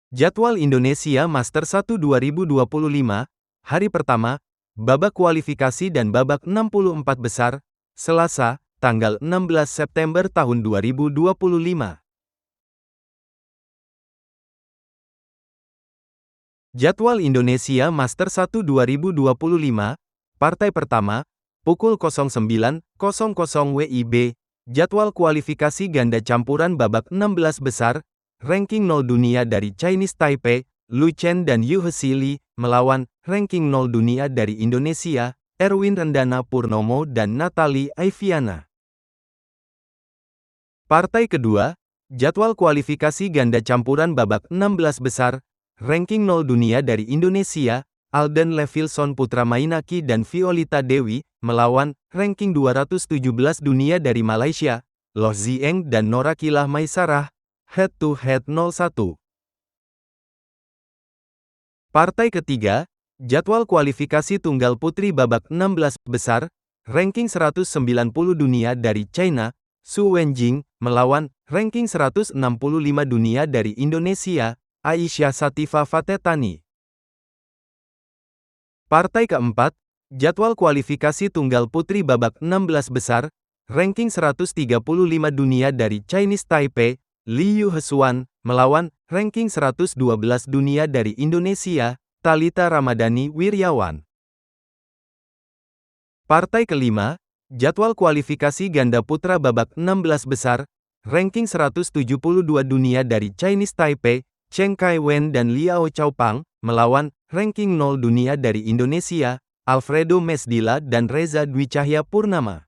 Jadwal Indonesia Master 1 2025, hari pertama, babak kualifikasi dan babak 64 besar, Selasa, tanggal 16 September tahun 2025. Jadwal Indonesia Master 1 2025, partai pertama, pukul 09.00 WIB, jadwal kualifikasi ganda campuran babak 16 besar, ranking 0 dunia dari Chinese Taipei, Lu Chen dan Yu Hesili, melawan ranking 0 dunia dari Indonesia, Erwin Rendana Purnomo dan Natali Aiviana. Partai kedua, jadwal kualifikasi ganda campuran babak 16 besar, ranking 0 dunia dari Indonesia, Alden Levilson Putra Mainaki dan Violita Dewi, melawan ranking 217 dunia dari Malaysia, Loh Zieng dan Norakilah Maisarah, head to head 01. Partai ketiga, jadwal kualifikasi tunggal putri babak 16 besar, ranking 190 dunia dari China, Su Wenjing, melawan ranking 165 dunia dari Indonesia, Aisyah Satifah Fatetani. Partai keempat, jadwal kualifikasi tunggal putri babak 16 besar, ranking 135 dunia dari Chinese Taipei, Li Yuhesuan, melawan ranking 112 dunia dari Indonesia, Thalita Ramadhani Wiryawan. Partai kelima, jadwal kualifikasi ganda putra babak 16 besar, ranking 172 dunia dari Chinese Taipei, Cheng Kai-wen dan Liao Chaopang, melawan ranking 0 dunia dari Indonesia, Alfredo Mesdila dan Reza Dwi Cahya Purnama.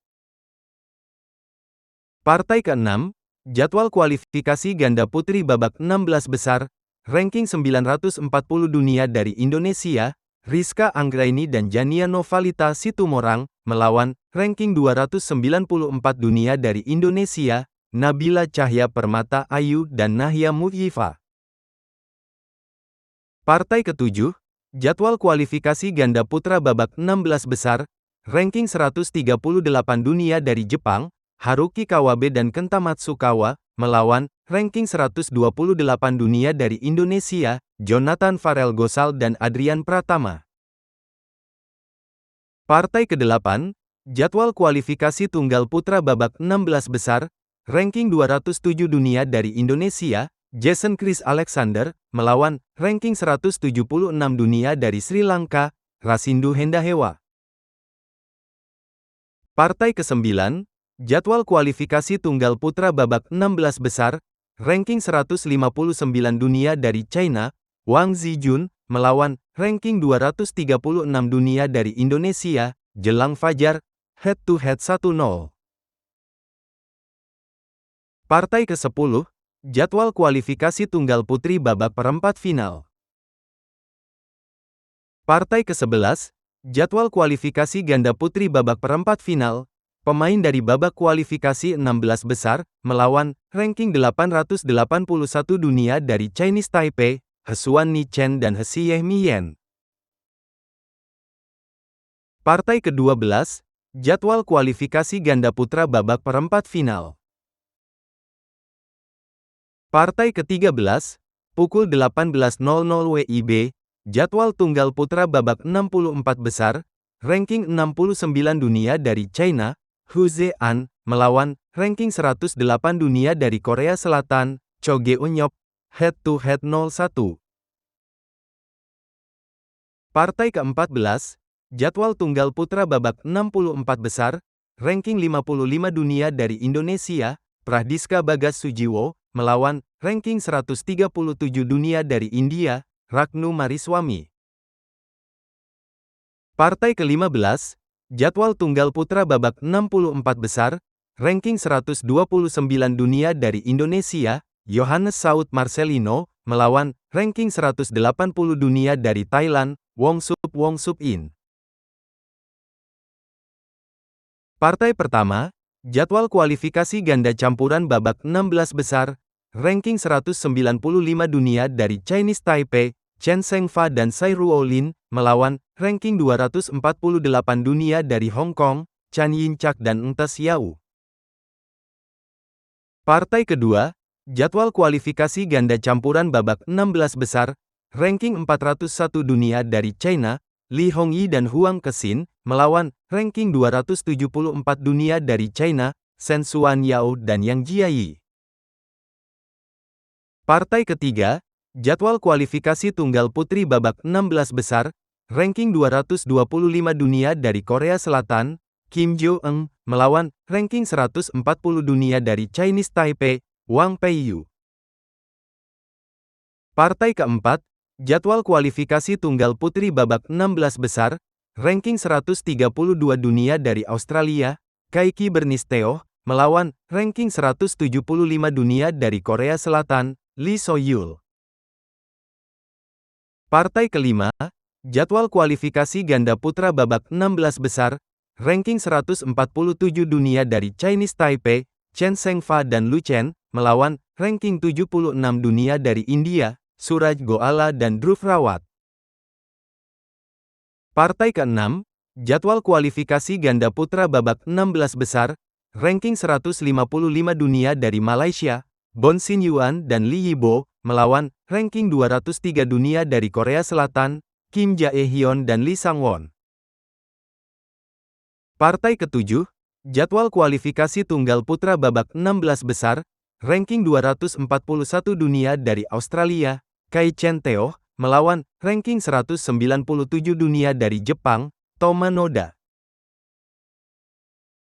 Partai keenam, jadwal kualifikasi ganda putri babak 16 besar, ranking 940 dunia dari Indonesia, Rizka Anggraini dan Jania Novalita Situmorang, melawan ranking 294 dunia dari Indonesia, Nabila Cahya Permata Ayu dan Nahya Muhyifa. Partai ketujuh, jadwal kualifikasi ganda putra babak 16 besar, ranking 138 dunia dari Jepang, Haruki Kawabe dan Kenta Matsukawa, melawan ranking 128 dunia dari Indonesia, Jonathan Farel Gosal dan Adrian Pratama. Partai ke-8, jadwal kualifikasi tunggal putra babak 16 besar, ranking 207 dunia dari Indonesia, Jason Chris Alexander, melawan ranking 176 dunia dari Sri Lanka, Rasindu Hendahewa. Partai ke-9, jadwal kualifikasi tunggal putra babak 16 besar, ranking 159 dunia dari China, Wang Zijun, melawan ranking 236 dunia dari Indonesia, Jelang Fajar, head to head 1-0. Partai ke-10, jadwal kualifikasi tunggal putri babak perempat final. Partai ke-11, jadwal kualifikasi ganda putri babak perempat final, pemain dari babak kualifikasi 16 besar, melawan ranking 881 dunia dari Chinese Taipei, Hesuan Ni Chen dan Hsieh Miyan. Partai ke-12, jadwal kualifikasi ganda putra babak perempat final. Partai ke-13, pukul 18.00 WIB, jadwal tunggal putra babak 64 besar, ranking 69 dunia dari China, Hu Zean, melawan ranking 108 dunia dari Korea Selatan, Cho Geun-yop, head to head 01. Partai ke-14, jadwal tunggal putra babak 64 besar, ranking 55 dunia dari Indonesia, Prahdiska Bagas Sujiwo, melawan ranking 137 dunia dari India, Ragnu Mariswamy. Partai ke-15, jadwal tunggal putra babak 64 besar, ranking 129 dunia dari Indonesia, Yohannes Saud Marcelino, melawan ranking 180 dunia dari Thailand, Wong Sup In. Partai pertama, jadwal kualifikasi ganda campuran babak 16 besar, ranking 195 dunia dari Chinese Taipei, Chen Zhengfa dan Tsai Ruolin, melawan ranking 248 dunia dari Hong Kong, Chan Yinchak dan Eng Tes Yau. Partai kedua, Jadwal kualifikasi ganda campuran babak 16 besar, ranking 401 dunia dari China, Li Hongyi dan Huang Kexin, melawan ranking 274 dunia dari China, Shen Xuan Yao dan Yang Jiayi. Partai ketiga, jadwal kualifikasi tunggal putri babak 16 besar, ranking 225 dunia dari Korea Selatan, Kim Jo-eun, melawan ranking 140 dunia dari Chinese Taipei, Wang Peiyu. Partai keempat, jadwal kualifikasi tunggal putri babak 16 besar, ranking 132 dunia dari Australia, Kaiki Bernisteo, melawan ranking 175 dunia dari Korea Selatan, Lee So-yul. Partai kelima, jadwal kualifikasi ganda putra babak 16 besar, ranking 147 dunia dari Chinese Taipei, Chen Zhengfa dan Lu Chen, melawan ranking 76 dunia dari India, Suraj Goala dan Dhruv Rawat. Partai keenam, jadwal kualifikasi ganda putra babak 16 besar, ranking 155 dunia dari Malaysia, Bon Xin Yuan dan Lee Yibo, melawan ranking 203 dunia dari Korea Selatan, Kim Jae-hyun dan Lee Sang-won. Partai ketujuh, jadwal kualifikasi tunggal putra babak 16 besar, ranking 241 dunia dari Australia, Kai Chen Teo, melawan ranking 197 dunia dari Jepang, Toma Noda.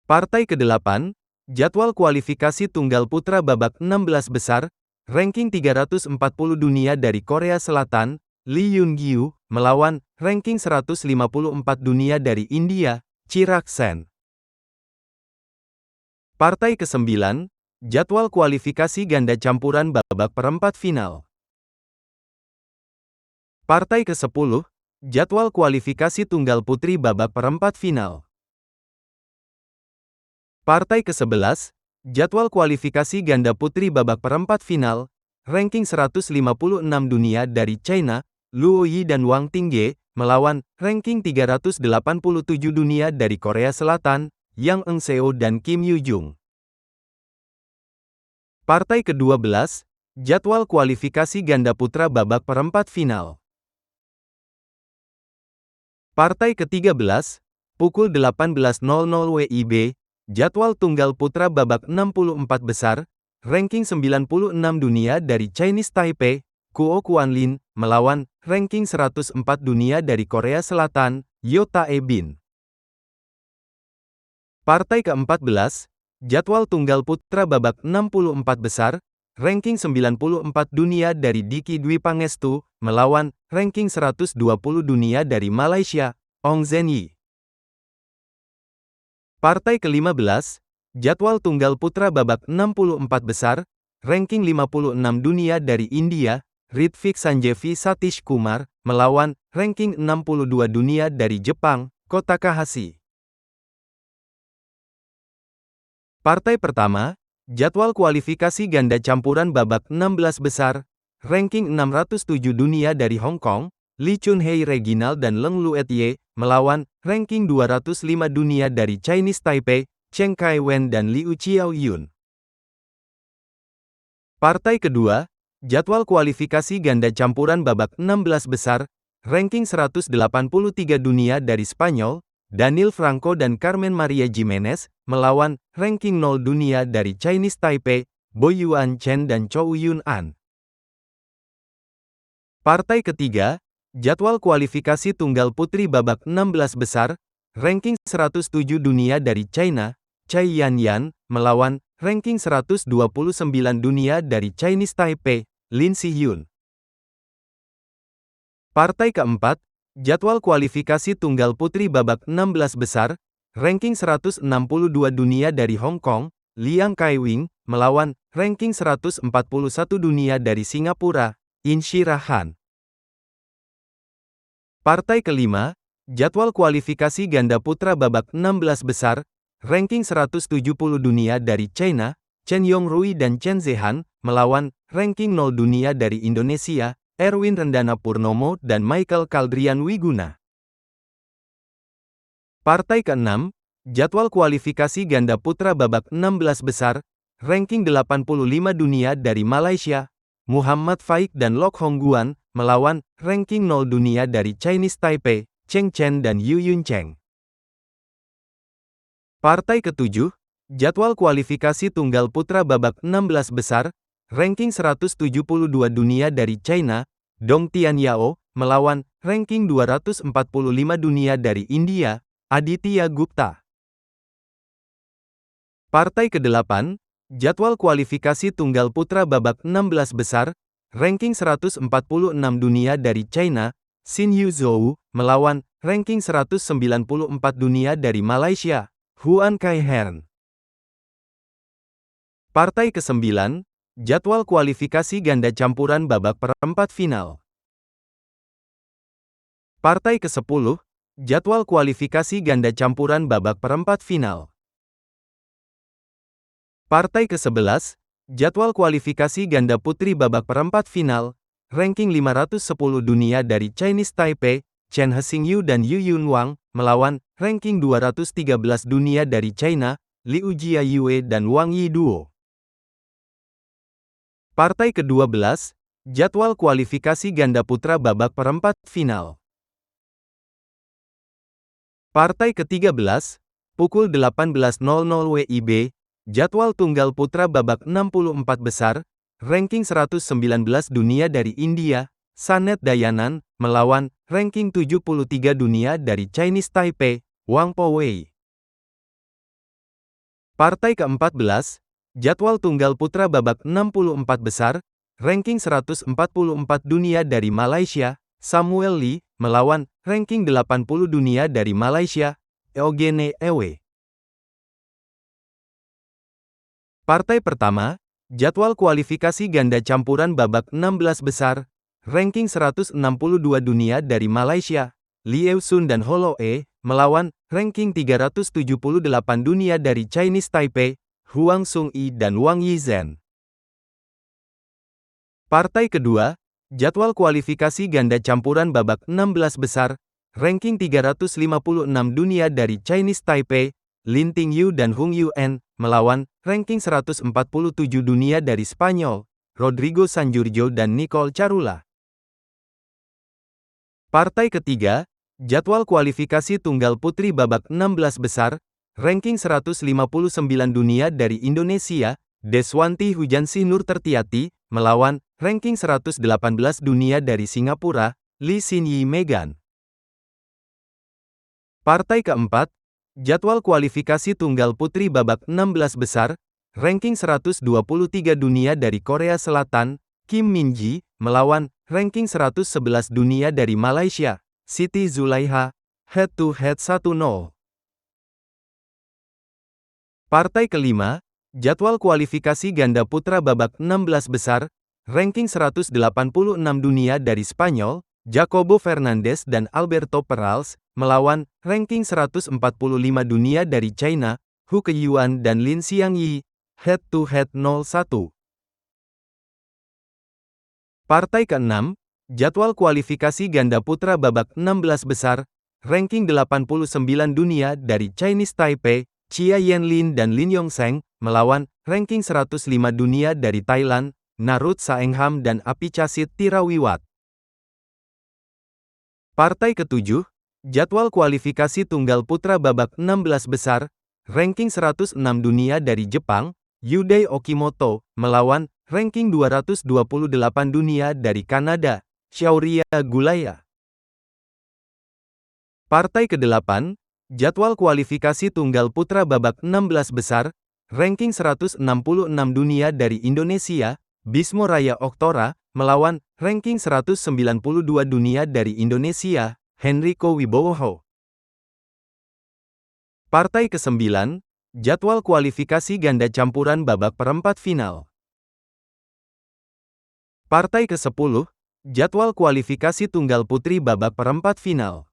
Partai ke-8, jadwal kualifikasi tunggal putra babak 16 besar, ranking 340 dunia dari Korea Selatan, Lee Yoon-gyu, melawan ranking 154 dunia dari India, Chirag Sen. Partai ke-9, jadwal kualifikasi ganda campuran babak perempat final. Partai ke-10, jadwal kualifikasi tunggal putri babak perempat final. Partai ke-11, jadwal kualifikasi ganda putri babak perempat final, ranking 156 dunia dari China, Luo Yi dan Wang Tingge, melawan ranking 387 dunia dari Korea Selatan, Yang Eun-seo dan Kim Yoo-jung. Partai ke-12, jadwal kualifikasi ganda putra babak perempat final. Partai ke-13, pukul 18.00 WIB, jadwal tunggal putra babak 64 besar, ranking 96 dunia dari Chinese Taipei, Kuo Kwanlin, melawan ranking 104 dunia dari Korea Selatan, Yo Tae-bin. Partai ke-14, jadwal tunggal putra babak 64 besar, ranking 94 dunia dari Diki Dwi Pangestu, melawan ranking 120 dunia dari Malaysia, Ong Zhenyi. Partai ke-15, jadwal tunggal putra babak 64 besar, ranking 56 dunia dari India, Ritvik Sanjeevi Satish Kumar, melawan ranking 62 dunia dari Jepang, Kota Takahashi. Partai pertama, jadwal kualifikasi ganda campuran babak 16 besar, ranking 607 dunia dari Hong Kong, Lee Chun-hei Reginald dan Leng Luet-ye, melawan ranking 205 dunia dari Chinese Taipei, Cheng Kai-wen dan Liu Xiaoyun. Partai kedua, jadwal kualifikasi ganda campuran babak 16 besar, ranking 183 dunia dari Spanyol, Daniel Franco dan Carmen Maria Gimenez, melawan ranking 0 dunia dari Chinese Taipei, Bo Yuan Chen dan Chou Yun-an. Partai ketiga, jadwal kualifikasi tunggal putri babak 16 besar, ranking 107 dunia dari China, Cai Yanyan, melawan ranking 129 dunia dari Chinese Taipei, Lin Si-hyun. Partai keempat, jadwal kualifikasi tunggal putri babak 16 besar, ranking 162 dunia dari Hong Kong, Liang Kai-wing, melawan ranking 141 dunia dari Singapura, In Shirahan. Partai kelima, jadwal kualifikasi ganda putra babak 16 besar, ranking 170 dunia dari China, Chen Yongrui dan Chen Zehan, melawan ranking 0 dunia dari Indonesia, Erwin Rendana Purnomo dan Michael Caldrian Wiguna. Partai keenam, jadwal kualifikasi ganda putra babak 16 besar, ranking 85 dunia dari Malaysia. Muhammad Faik dan Lok Hong Guan, melawan, ranking 0 dunia dari Chinese Taipei, Cheng Chen dan Yu Yuncheng. Partai ke-7, jadwal kualifikasi tunggal putra babak 16 besar, ranking 172 dunia dari China, Dong Tianyao, melawan, ranking 245 dunia dari India, Aditya Gupta. Partai ke-8, jadwal kualifikasi tunggal putra babak 16 besar, ranking 146 dunia dari China, Xin Yuzhou, melawan, ranking 194 dunia dari Malaysia, Huan Kai Hern. Partai ke-9, jadwal kualifikasi ganda campuran babak perempat final. Partai ke-10, jadwal kualifikasi ganda campuran babak perempat final. Partai ke-11, jadwal kualifikasi ganda putri babak perempat final, ranking 510 dunia dari Chinese Taipei, Chen Hexingyu dan Yu Yunwang, melawan, ranking 213 dunia dari China, Liu Jiayue dan Wang Yiduo. Partai ke-12, jadwal kualifikasi ganda putra babak perempat final. Partai ke-13, pukul 18.00 WIB, jadwal tunggal putra babak 64 besar, ranking 119 dunia dari India, Sanet Dayanan, melawan, ranking 73 dunia dari Chinese Taipei, Wang Powei. Partai ke-14, jadwal tunggal putra babak 64 besar, ranking 144 dunia dari Malaysia, Samuel Lee, melawan, ranking 80 dunia dari Malaysia, Eugene Ewe. Partai pertama, jadwal kualifikasi ganda campuran babak 16 besar, ranking 162 dunia dari Malaysia, Liu Sun dan Holo E, melawan, ranking 378 dunia dari Chinese Taipei, Huang Sung-yi dan Wang Yizhen. Partai kedua, jadwal kualifikasi ganda campuran babak 16 besar, ranking 356 dunia dari Chinese Taipei, Lin Tingyu dan Hung Yuen, melawan, ranking 147 dunia dari Spanyol, Rodrigo Sanjurjo dan Nicole Carula. Partai ketiga, jadwal kualifikasi tunggal putri babak 16 besar, ranking 159 dunia dari Indonesia, Deswanti Hujansih Nur Tertiati, melawan, ranking 118 dunia dari Singapura, Lee Sin Yi Megan. Partai keempat, jadwal kualifikasi tunggal putri babak 16 besar, ranking 123 dunia dari Korea Selatan, Kim Min-ji, melawan, ranking 111 dunia dari Malaysia, Siti Zulaiha, head-to-head 1-0. Partai kelima, jadwal kualifikasi ganda putra babak 16 besar, ranking 186 dunia dari Spanyol, Jacobo Fernandez dan Alberto Perales, melawan, ranking 145 dunia dari China, Hu Keyuan dan Lin Xiangyi, head-to-head 0-1. Partai ke-6, jadwal kualifikasi ganda putra babak 16 besar, ranking 89 dunia dari Chinese Taipei, Chia Yanlin dan Lin Yongsheng, melawan, ranking 105 dunia dari Thailand, Narut Saengham dan Apicasit Tirawiwat. Partai ke-7, jadwal kualifikasi tunggal putra babak 16 besar, ranking 106 dunia dari Jepang, Yudai Okimoto, melawan, ranking 228 dunia dari Kanada, Xiaoria Gulaya. Partai ke-8, jadwal kualifikasi tunggal putra babak 16 besar, ranking 166 dunia dari Indonesia, Bismo Raya Oktora, melawan, ranking 192 dunia dari Indonesia, Henrico Wibowo. Partai ke-9, jadwal kualifikasi ganda campuran babak perempat final. Partai ke-10, jadwal kualifikasi tunggal putri babak perempat final.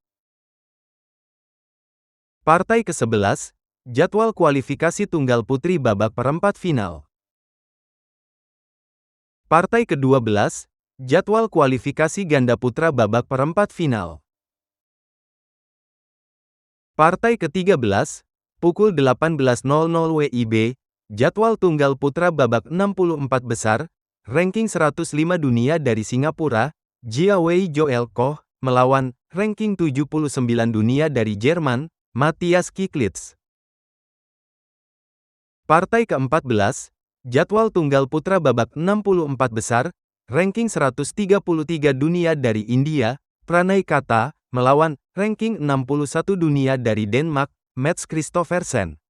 Partai ke-11, jadwal kualifikasi tunggal putri babak perempat final. Partai ke-12, jadwal kualifikasi ganda putra babak perempat final. Partai ke-13, pukul 18.00 WIB, Jadwal tunggal putra babak 64 besar, ranking 105 dunia dari Singapura, Jia Wei Joel Koh, melawan ranking 79 dunia dari Jerman, Matthias Kiklitz. Partai ke-14, jadwal tunggal putra babak 64 besar, ranking 133 dunia dari India, Pranay Kata, melawan ranking 61 dunia dari Denmark, Mats Christophersen.